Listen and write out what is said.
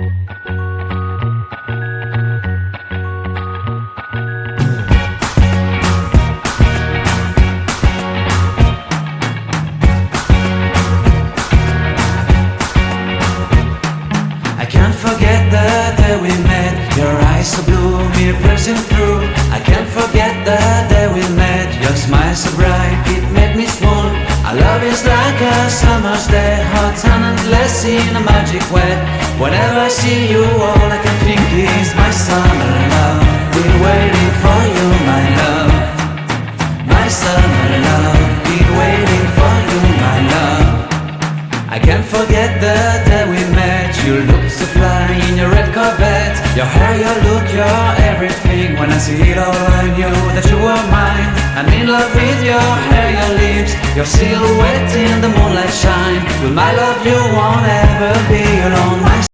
I can't forget the day we met. Your eyes so blue, me piercing through. I can't forget the day we met. Your smile so bright, it made me swoon. Our love is like a summer's day, hot and endless in a magic way. Whenever I see you, all I can think is my summer love. Been waiting for you, my love. My summer love. Been waiting for you, my love. I can't forget the day we met. You look so fly in your red Corvette. Your hair, your look, your everything. When I see it all, I knew that you were mine. I'm in love with your hair, your lips, your silhouette in the moonlight shine. With my love you won't ever be alone. My